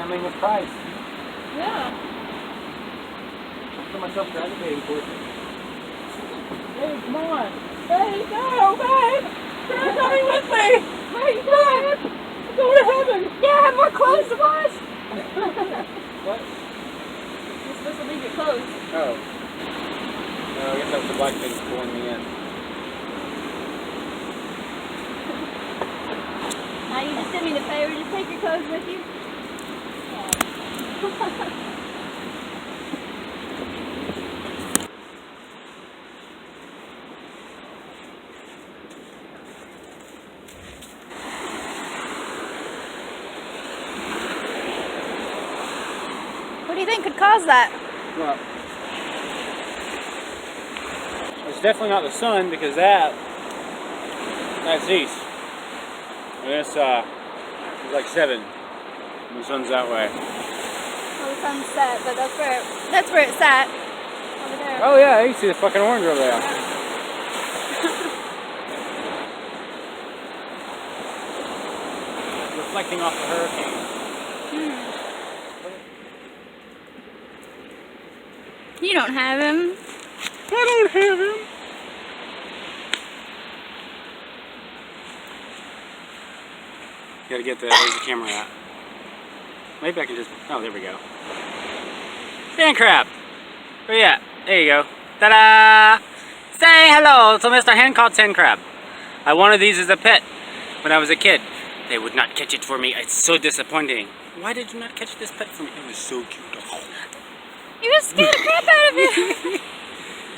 having a price. Yeah. I feel myself gravitating towards it. Babe, come on. Babe, no, babe! You're coming with me! Where are you going? I'm going to heaven! Yeah, I have more clothes to wash! What? You're supposed to leave your clothes. Oh. No, I guess that was the black thing pulling me in. Now you just did me the favor, just take your clothes with you. What do you think could cause that? Well, it's definitely not the sun because that's east. And it's like 7. And the sun's that way. Well, the sun's set, but that's where it's at. Over there. Oh yeah, you see the fucking orange over there. Reflecting off the hurricane. You don't have him. I don't have him. Gotta get where's the camera at? Maybe I can just, oh, there we go. Sand crab. Where you at? There you go. Ta-da! Say hello to Mr. Hand-caught sand crab. I wanted these as a pet when I was a kid. They would not catch it for me. It's so disappointing. Why did you not catch this pet for me? It was so cute. You just scared the crap out of it.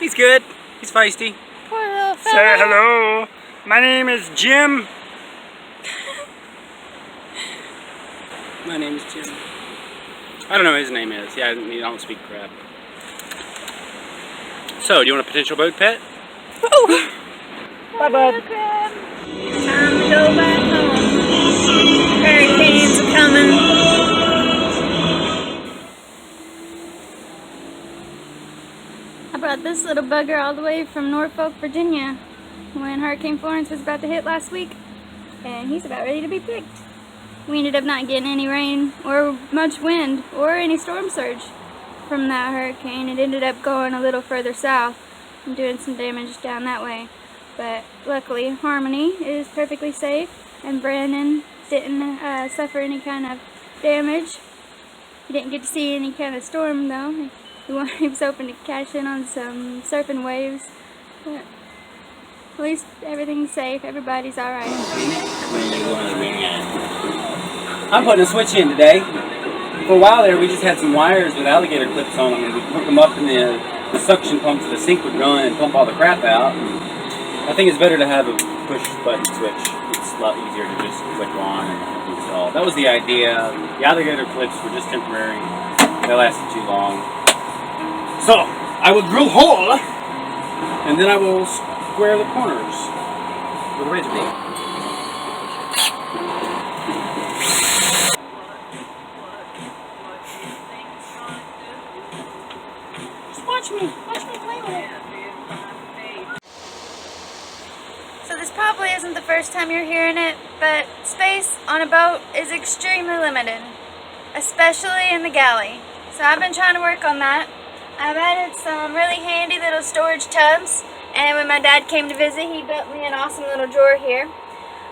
He's good. He's feisty. Poor little fella. Say hello. My name is Jim. My name is Jim. I don't know what his name is. Yeah, I don't speak crab. So, do you want a potential boat pet? Oh. Bye, bud. Time to go back home. Hurricanes are coming. I brought this little bugger all the way from Norfolk, Virginia when Hurricane Florence was about to hit last week, and he's about ready to be picked. We ended up not getting any rain or much wind or any storm surge from that hurricane. It ended up going a little further south and doing some damage down that way. But luckily, Harmony is perfectly safe, and Brandon didn't suffer any kind of damage. He didn't get to see any kind of storm though. He was hoping to cash in on some surfing waves, but at least everything's safe. Everybody's alright. I'm putting a switch in today. For a while there, we just had some wires with alligator clips on them, and we'd hook them up, and the suction pump to the sink would run and pump all the crap out. I think it's better to have a push button switch. It's a lot easier to just click on and install. That was the idea. The alligator clips were just temporary. They lasted too long. So, I will drill a hole, and then I will square the corners with a razor blade. Just watch me play with it. So this probably isn't the first time you're hearing it, but space on a boat is extremely limited, especially in the galley. So I've been trying to work on that. I've added some really handy little storage tubs, and when my dad came to visit, he built me an awesome little drawer here.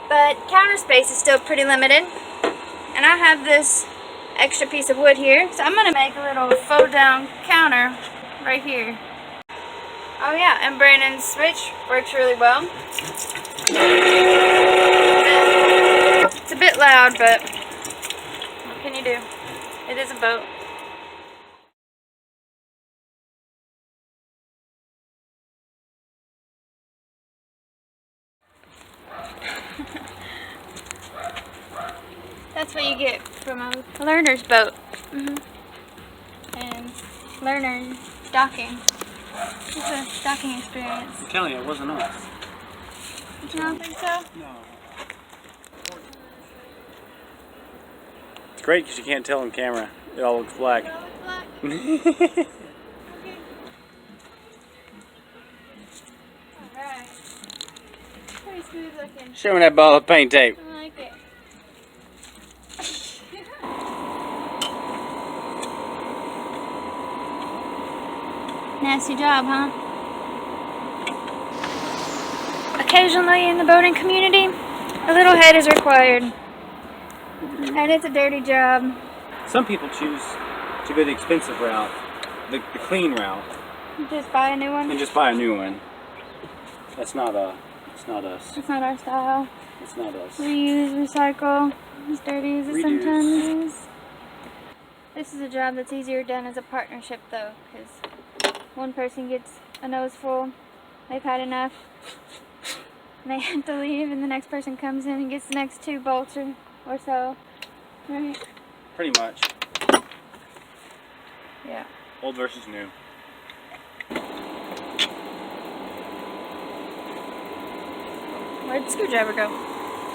But counter space is still pretty limited, and I have this extra piece of wood here, so I'm going to make a little fold down counter right here. Oh yeah, and Brandon's switch works really well. It's a bit loud, but what can you do? It is a boat. That's what you get from a learner's boat. And learner docking. It's a docking experience. I'm telling you, it wasn't us. You don't think so? No. It's great because you can't tell on camera. It all looks black. It all looks black? Okay. Alright. Pretty smooth looking. Show me that ball of paint tape. I like it. Nasty job, huh? Occasionally in the boating community, a little head is required. And it's a dirty job. Some people choose to go the expensive route, the clean route, Just buy a new one. and just buy a new one. That's not us. It's not our style. It's not us. Reuse, recycle, as dirty as it sometimes is. This is a job that's easier done as a partnership though, because one person gets a nose full, they've had enough, and they have to leave, and the next person comes in and gets the next 2 bolts or so. Right? Pretty much. Yeah. Old versus new. Where'd the screwdriver go?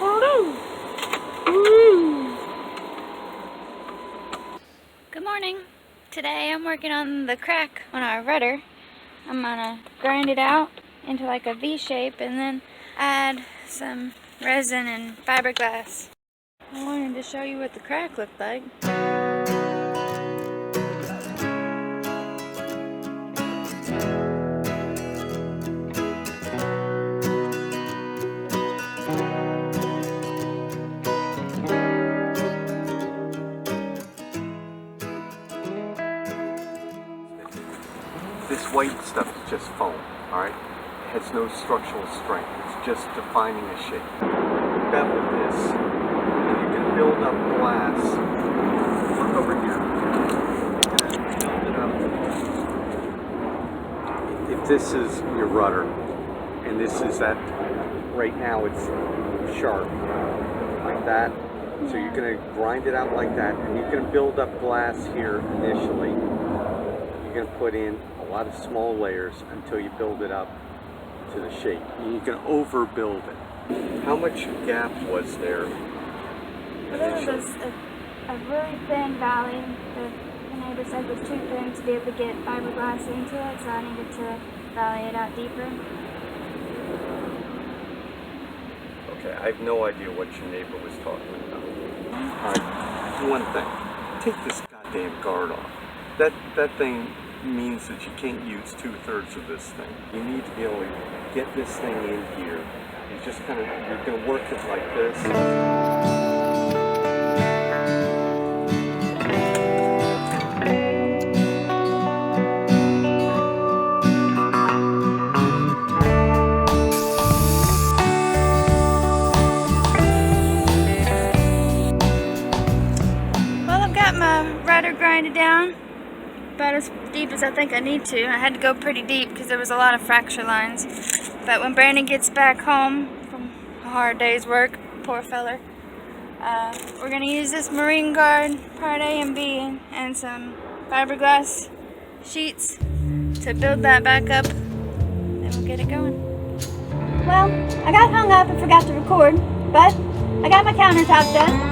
Woo! Good morning. Today I'm working on the crack on our rudder. I'm gonna grind it out into like a V shape and then add some resin and fiberglass. I wanted to show you what the crack looked like. This white stuff is just foam, alright? It has no structural strength. It's just defining a shape. Bevel this, and you can build up glass. Look over here. Build it up. If this is your rudder, and this is that, right now it's sharp, like that. So you're going to grind it out like that, and you're going to build up glass here initially. You're going to put in a lot of small layers until you build it up to the shape. And you can overbuild it. How much gap was there? There was a really thin valley. The neighbor said it was too thin to be able to get fiberglass into it, so I needed to valley it out deeper. Okay, I have no idea what your neighbor was talking about. Alright, do one thing. Take this goddamn guard off. That thing means that you can't use 2/3 of this thing. You need to be able to get this thing in here. You just kind of, you're going to work it like this. My rudder grinded down about as deep as I think I need to. I had to go pretty deep because there was a lot of fracture lines. But when Brandon gets back home from a hard day's work, poor feller, we're going to use this marine guard part A and B and some fiberglass sheets to build that back up, and we'll get it going. Well, I got hung up and forgot to record, but I got my countertop done.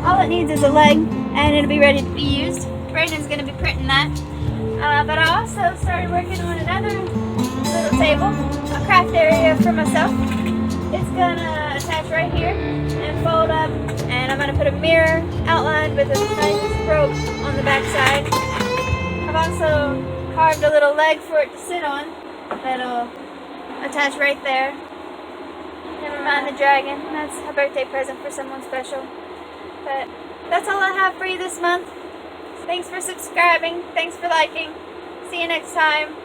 All it needs is a leg, and it'll be ready to be used. Brayden's going to be printing that. But I also started working on another little table, a craft area for myself. It's going to attach right here and fold up, and I'm going to put a mirror outlined with a nice rope on the back side. I've also carved a little leg for it to sit on that'll attach right there. Never mind the dragon. That's a birthday present for someone special. But that's all I have for you this month. Thanks for subscribing. Thanks for liking. See you next time.